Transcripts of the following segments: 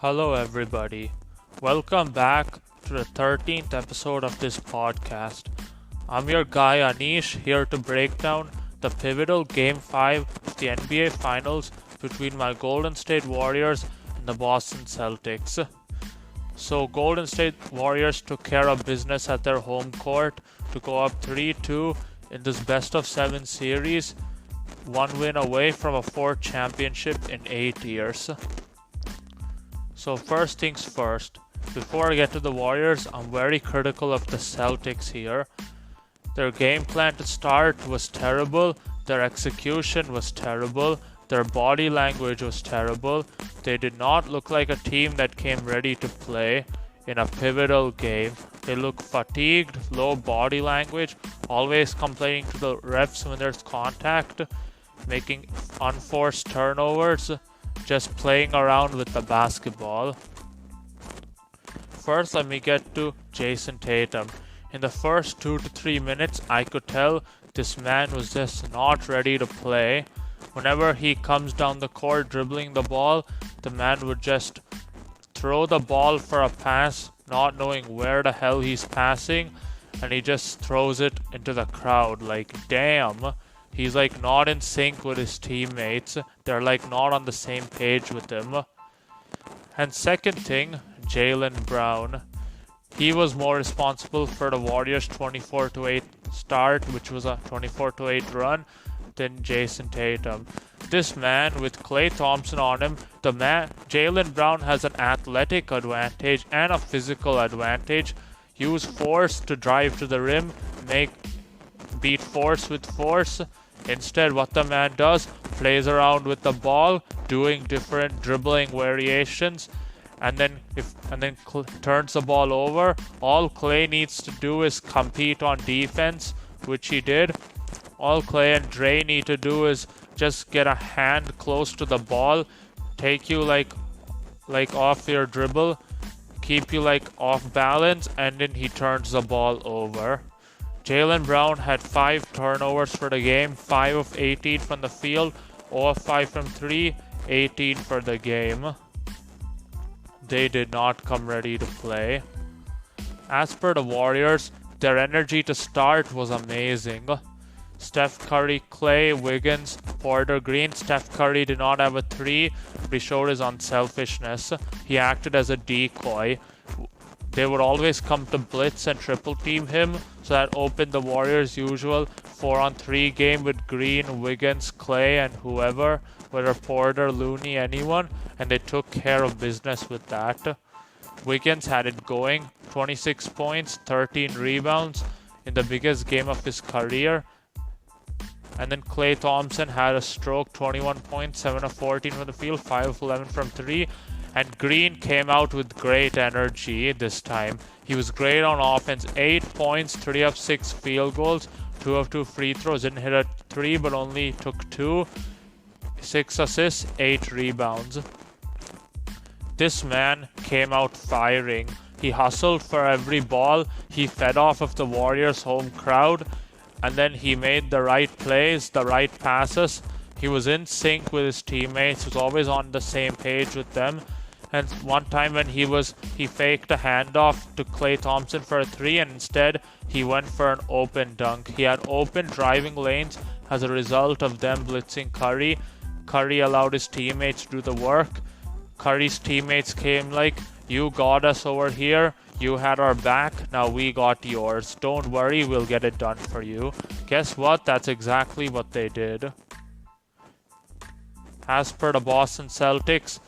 Hello, everybody. Welcome back to the 13th episode of this podcast. I'm your guy Aneesh, here to break down the pivotal Game 5 of the NBA Finals between my Golden State Warriors and the Boston Celtics. So, Golden State Warriors took care of business at their home court to go up 3-2 in this best of 7 series, one win away from a fourth championship in 8 years. So first things first, before I get to the Warriors, I'm very critical of the Celtics here. Their game plan to start was terrible, their execution was terrible, their body language was terrible. They did not look like a team that came ready to play in a pivotal game. They look fatigued, low body language, always complaining to the refs when there's contact, making unforced turnovers, just playing around with the basketball. First, let me get to Jason Tatum. In the first 2 to 3 minutes, I could tell this man was just not ready to play. Whenever he comes down the court dribbling the ball, the man would just throw the ball for a pass, not knowing where the hell he's passing, and he just throws it into the crowd. Like, damn. He's like not in sync with his teammates. They're like not on the same page with him. And second thing, Jaylen Brown. He was more responsible for the Warriors' 24-8 start, which was a 24-8 run, than Jason Tatum. This man, with Klay Thompson on him, Jaylen Brown has an athletic advantage and a physical advantage. Use force to drive to the rim, beat force with force. Instead, what the man does, plays around with the ball, doing different dribbling variations, and then turns the ball over. All Klay needs to do is compete on defense, which he did. All Klay and Dre need to do is just get a hand close to the ball, take you like off your dribble, keep you like off balance, and then he turns the ball over. Jaylen Brown had 5 turnovers for the game, 5 of 18 from the field, 0 of 5 from 3, 18 for the game. They did not come ready to play. As per the Warriors, their energy to start was amazing. Steph Curry, Klay, Wiggins, Porter, Green. Steph Curry did not have a 3, but he showed his unselfishness. He acted as a decoy. They would always come to blitz and triple team him, so that opened the Warriors' usual 4-on-3 game with Green, Wiggins, Klay, and whoever, whether Porter, Looney, anyone, and they took care of business with that. Wiggins had it going, 26 points, 13 rebounds in the biggest game of his career. And then Klay Thompson had a stroke, 21 points, 7 of 14 from the field, 5 of 11 from 3. And Green came out with great energy this time. He was great on offense. 8 points, 3 of 6 field goals, 2 of 2 free throws. Didn't hit a 3, but only took 2. 6 assists, 8 rebounds. This man came out firing. He hustled for every ball. He fed off of the Warriors' home crowd. And then he made the right plays, the right passes. He was in sync with his teammates. He was always on the same page with them. And one time when he faked a handoff to Klay Thompson for a 3, and instead he went for an open dunk. He had open driving lanes as a result of them blitzing Curry. Curry allowed his teammates to do the work. Curry's teammates came like, you got us over here. You had our back. Now we got yours. Don't worry, we'll get it done for you. Guess what? That's exactly what they did. As per the Boston Celtics,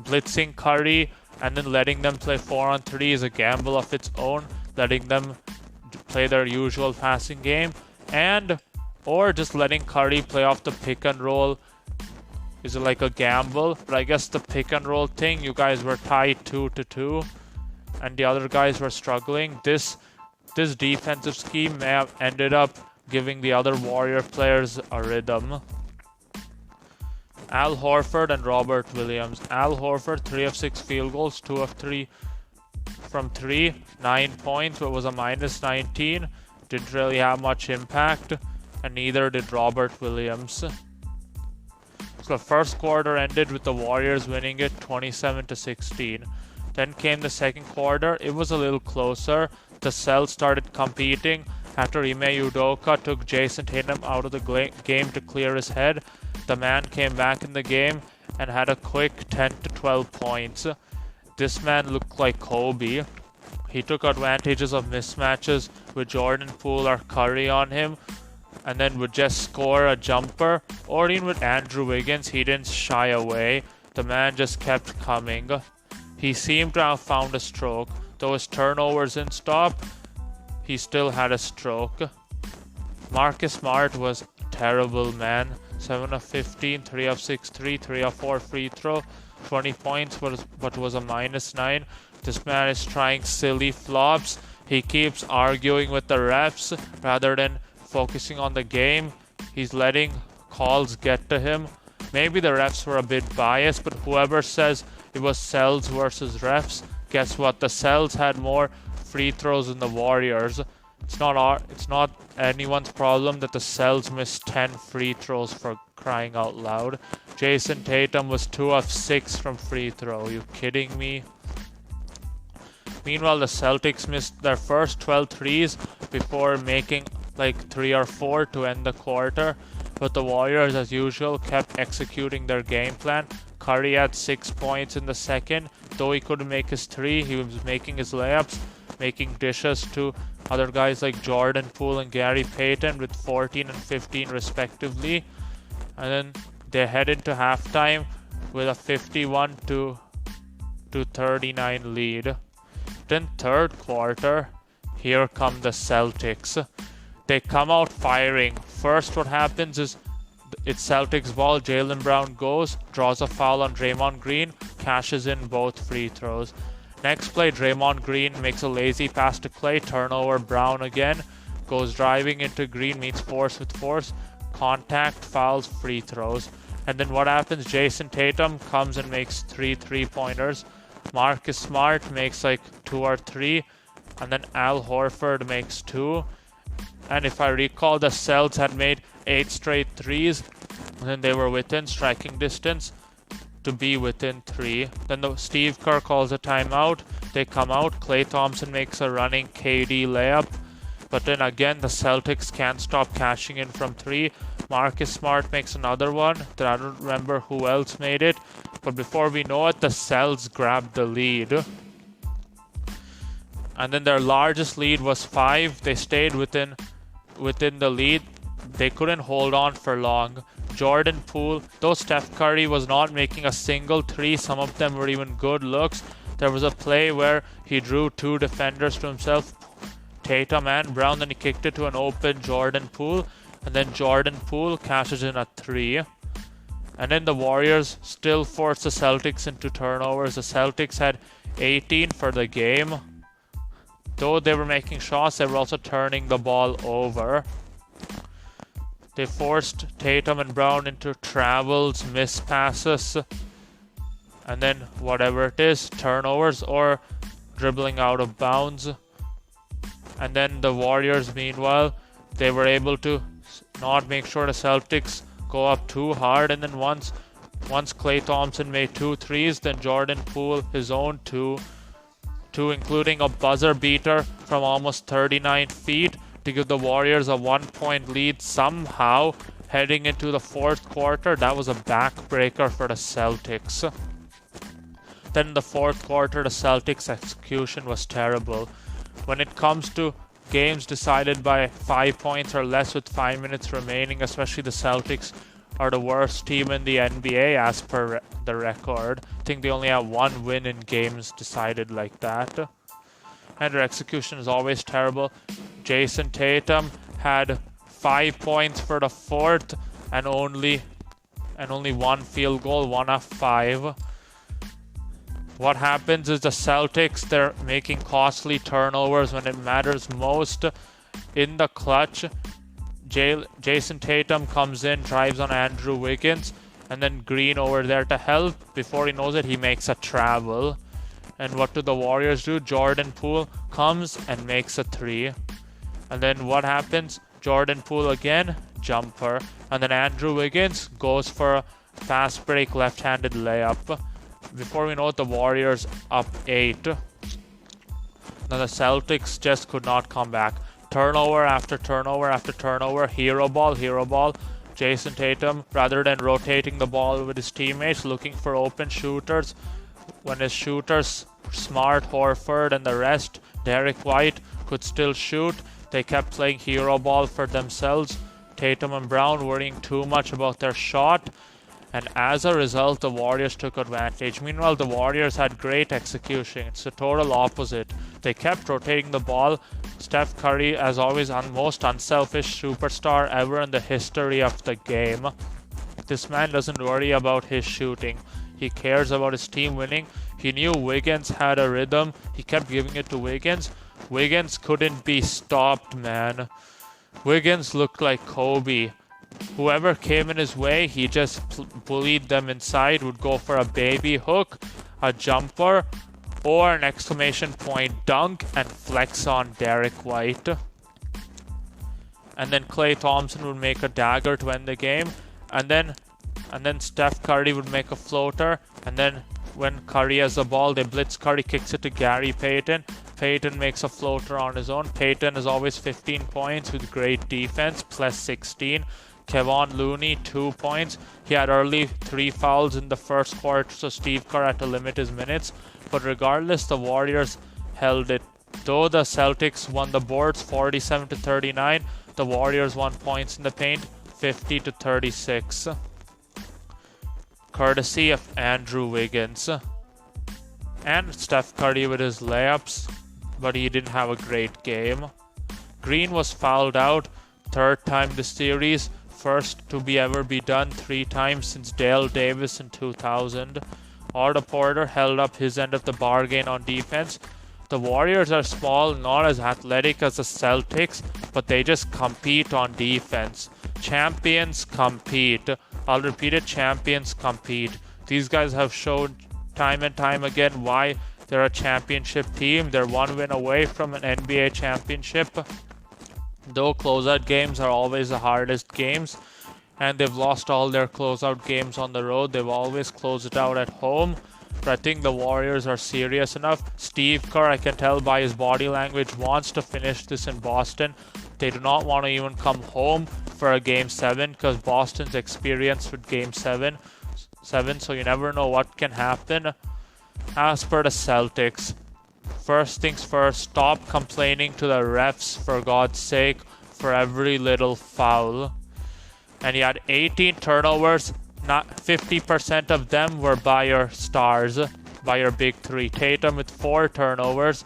blitzing Curry and then letting them play 4-on-3 is a gamble of its own. Letting them play their usual passing game, or just letting Curry play off the pick and roll is like a gamble. But I guess the pick and roll thing, you guys were tied 2-2, and the other guys were struggling. This defensive scheme may have ended up giving the other Warrior players a rhythm. Al Horford and Robert Williams. Al Horford, 3 of 6 field goals, 2 of 3 from 3, 9 points, but was a minus 19. Didn't really have much impact, and neither did Robert Williams. So the first quarter ended with the Warriors winning it 27-16. Then came the second quarter. It was a little closer. The Celtics started competing after Ime Udoka took Jason Tatum out of the game to clear his head. The man came back in the game and had a quick 10 to 12 points. This man looked like Kobe. He took advantages of mismatches with Jordan Poole or Curry on him, and then would just score a jumper, or even with Andrew Wiggins, he didn't shy away. The man just kept coming. He seemed to have found a stroke. Though his turnovers didn't stop, he still had a stroke. Marcus Smart was terrible, man. 7 of 15, 3 of 6 3, 3 of 4 free throw, 20 points, but was a -9. This man is trying silly flops. He keeps arguing with the refs rather than focusing on the game. He's letting calls get to him. Maybe the refs were a bit biased, but whoever says it was Celtics versus refs, guess what? The Celtics had more free throws than the Warriors. It's not anyone's problem that the Celtics missed 10 free throws, for crying out loud. Jason Tatum was 2 of 6 from free throw. You kidding me? Meanwhile, the Celtics missed their first 12 threes before making like 3 or 4 to end the quarter. But the Warriors, as usual, kept executing their game plan. Curry had 6 points in the second. Though he couldn't make his 3, he was making his layups, making dishes to other guys like Jordan Poole and Gary Payton with 14 and 15 respectively. And then they head into halftime with a 51 to 39 lead. Then third quarter, here come the Celtics. They come out firing. First, what happens is it's Celtics ball. Jaylen Brown goes, draws a foul on Draymond Green, cashes in both free throws. Next play, Draymond Green makes a lazy pass to Clay, turnover, Brown again, goes driving into Green, meets force with force, contact, fouls, free throws. And then what happens? Jason Tatum comes and makes 3 3-pointers. Marcus Smart makes like 2 or 3, and then Al Horford makes 2. And if I recall, the Celtics had made 8 straight threes, and then they were within striking distance to be within 3. Then Steve Kerr calls a timeout. They come out. Klay Thompson makes a running KD layup. But then again, the Celtics can't stop cashing in from 3. Marcus Smart makes another one. Then I don't remember who else made it. But before we know it, the Celtics grabbed the lead. And then their largest lead was 5. They stayed within the lead. They couldn't hold on for long. Jordan Poole, though Steph Curry was not making a single 3, some of them were even good looks. There was a play where he drew 2 defenders to himself, Tatum and Brown, then he kicked it to an open Jordan Poole, and then Jordan Poole cashes in a 3. And then the Warriors still forced the Celtics into turnovers. The Celtics had 18 for the game. Though they were making shots, they were also turning the ball over. They forced Tatum and Brown into travels, missed passes, and then whatever it is, turnovers or dribbling out of bounds. And then the Warriors, meanwhile, they were able to not make sure the Celtics go up too hard. And then once Klay Thompson made 2 threes, then Jordan Poole his own 2, including a buzzer beater from almost 39 feet to give the Warriors a 1-point lead somehow heading into the fourth quarter. That was a backbreaker for the Celtics. Then in the fourth quarter, the Celtics' execution was terrible. When it comes to games decided by 5 points or less with 5 minutes remaining, especially the Celtics are the worst team in the NBA as per the record. I think they only have 1 win in games decided like that. And their execution is always terrible. Jason Tatum had 5 points for the fourth and only 1 field goal, 1 of 5. What happens is the Celtics, they're making costly turnovers when it matters most. In the clutch, Jason Tatum comes in, drives on Andrew Wiggins, and then Green over there to help. Before he knows it, he makes a travel. And what do the Warriors do? Jordan Poole comes and makes a 3. And then what happens? Jordan Poole again, jumper. And then Andrew Wiggins goes for Fast break, left-handed layup. Before we know it, the Warriors up 8. Now the Celtics just could not come back. Turnover after turnover after turnover. Hero ball, hero ball. Jason Tatum, rather than rotating the ball with his teammates, looking for open shooters. When his shooters, Smart, Horford, and the rest, Derek White, could still shoot, they kept playing hero ball for themselves. Tatum and Brown worrying too much about their shot. And as a result, the Warriors took advantage. Meanwhile, the Warriors had great execution. It's the total opposite. They kept rotating the ball. Steph Curry, as always, most unselfish superstar ever in the history of the game. This man doesn't worry about his shooting. He cares about his team winning. He knew Wiggins had a rhythm. He kept giving it to Wiggins. Wiggins couldn't be stopped, man. Wiggins looked like Kobe. Whoever came in his way, he just bullied them inside, would go for a baby hook, a jumper, or an exclamation point dunk and flex on Derek White. And then Klay Thompson would make a dagger to end the game. And then Steph Curry would make a floater. And then when Curry has the ball, they blitz Curry, kicks it to Gary Payton. Payton makes a floater on his own. Payton is always 15 points with great defense, plus 16. Kevon Looney, 2 points. He had early 3 fouls in the first quarter, so Steve Kerr had to limit his minutes. But regardless, the Warriors held it. Though the Celtics won the boards 47-39, the Warriors won points in the paint 50-36. Courtesy of Andrew Wiggins. And Steph Curry with his layups, but he didn't have a great game. Green was fouled out, 3rd time this series, first to ever be done 3 times since Dale Davis in 2000. Otto Porter held up his end of the bargain on defense. The Warriors are small, not as athletic as the Celtics, but they just compete on defense. Champions compete. I'll repeat it, champions compete. These guys have shown time and time again why they're a championship team. They're 1 win away from an NBA championship. Though closeout games are always the hardest games, and they've lost all their closeout games on the road. They've always closed it out at home. But I think the Warriors are serious enough. Steve Kerr, I can tell by his body language, wants to finish this in Boston. They do not want to even come home for a Game 7 because Boston's experienced with Game 7, so you never know what can happen. As per the Celtics, first things first, stop complaining to the refs, for God's sake, for every little foul. And he had 18 turnovers. Not 50% of them were by your stars, by your big 3. Tatum with 4 turnovers.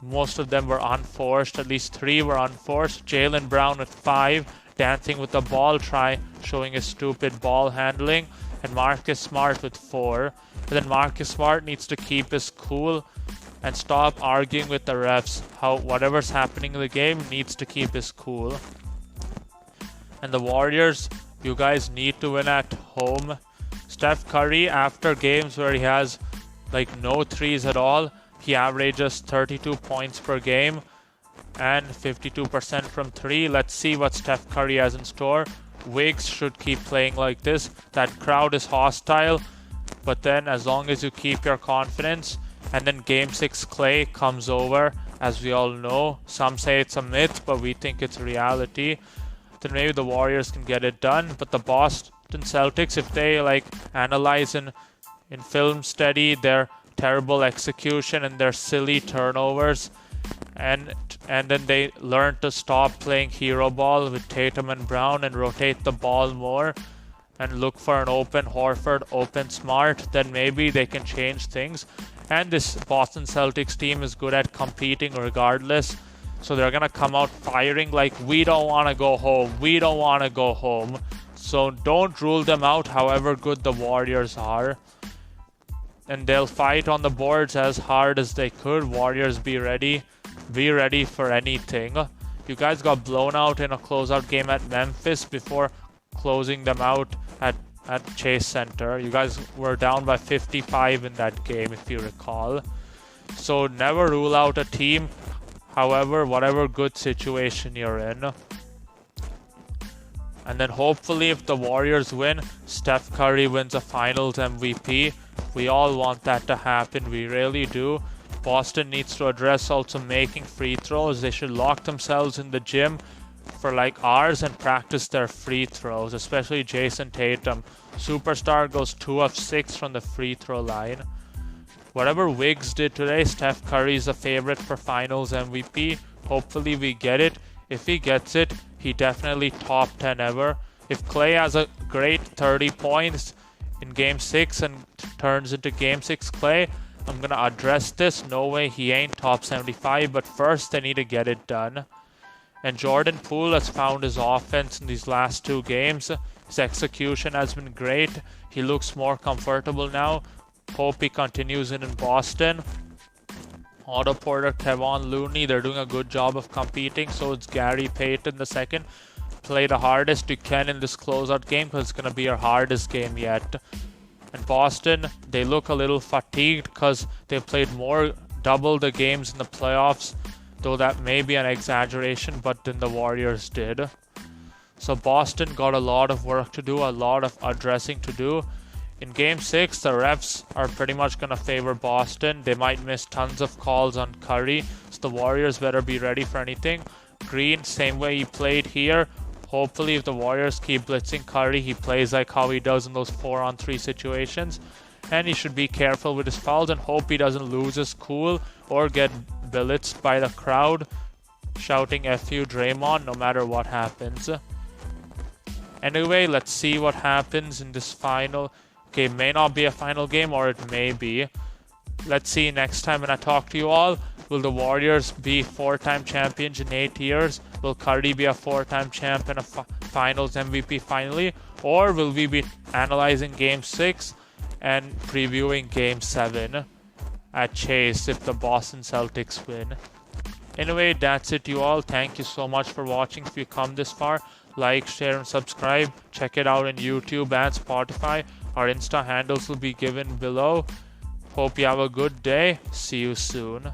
Most of them were unforced. At least 3 were unforced. Jaylen Brown with 5, dancing with the ball, showing his stupid ball handling. And Marcus Smart with 4. And then Marcus Smart needs to keep his cool and stop arguing with the refs. Whatever's happening in the game needs to keep his cool. And the Warriors, you guys need to win at home. Steph Curry, after games where he has no threes at all, he averages 32 points per game and 52% from 3. Let's see what Steph Curry has in store. Wiggs should keep playing like this. That crowd is hostile, but then as long as you keep your confidence, and then Game 6 Klay comes over, as we all know. Some say it's a myth, but we think it's reality. Then maybe the Warriors can get it done. But the Boston Celtics, if they analyze in film study their terrible execution and their silly turnovers, and then they learn to stop playing hero ball with Tatum and Brown and rotate the ball more and look for an open Horford, open Smart, then maybe they can change things. And this Boston Celtics team is good at competing regardless. So they're going to come out firing like, we don't want to go home. We don't want to go home. So don't rule them out however good the Warriors are. And they'll fight on the boards as hard as they could. Warriors, be ready. Be ready for anything. You guys got blown out in a closeout game at Memphis before closing them out at Chase Center. You guys were down by 55 in that game, if you recall. So never rule out a team. However, whatever good situation you're in. And then hopefully if the Warriors win, Steph Curry wins a Finals MVP. We all want that to happen. We really do. Boston needs to address also making free throws. They should lock themselves in the gym for like hours and practice their free throws, especially Jason Tatum. Superstar goes 2 of 6 from the free throw line. Whatever Wiggs did today, Steph Curry is a favorite for Finals MVP. Hopefully we get it. If he gets it, he definitely top 10 ever. If Clay has a great 30 points in Game 6 and turns into Game 6 Clay, I'm going to address this. No way he ain't top 75, but first they need to get it done. And Jordan Poole has found his offense in these last 2 games. His execution has been great. He looks more comfortable now. Hope he continues it in Boston. Otto Porter, Kevon Looney, they're doing a good job of competing. So it's Gary Payton II. Play the hardest you can in this closeout game because it's going to be your hardest game yet. And Boston, they look a little fatigued because they played double the games in the playoffs. Though that may be an exaggeration, but then the Warriors did. So Boston got a lot of work to do, a lot of addressing to do. In Game 6, the refs are pretty much going to favor Boston. They might miss tons of calls on Curry, so the Warriors better be ready for anything. Green, same way he played here. Hopefully, if the Warriors keep blitzing Curry, he plays like how he does in those 4-on-3 situations. And he should be careful with his fouls and hope he doesn't lose his cool or get blitzed by the crowd shouting F you Draymond no matter what happens. Anyway, let's see what happens in this final. Okay, it may not be a final game or it may be. Let's see next time when I talk to you all. Will the Warriors be 4-time champions in 8 years? Will Curry be a 4-time champ and a Finals MVP finally? Or will we be analyzing Game 6 and previewing Game 7 at Chase if the Boston Celtics win? Anyway, that's it you all. Thank you so much for watching. If you come this far, like, share and subscribe. Check it out on YouTube and Spotify. Our Insta handles will be given below. Hope you have a good day. See you soon.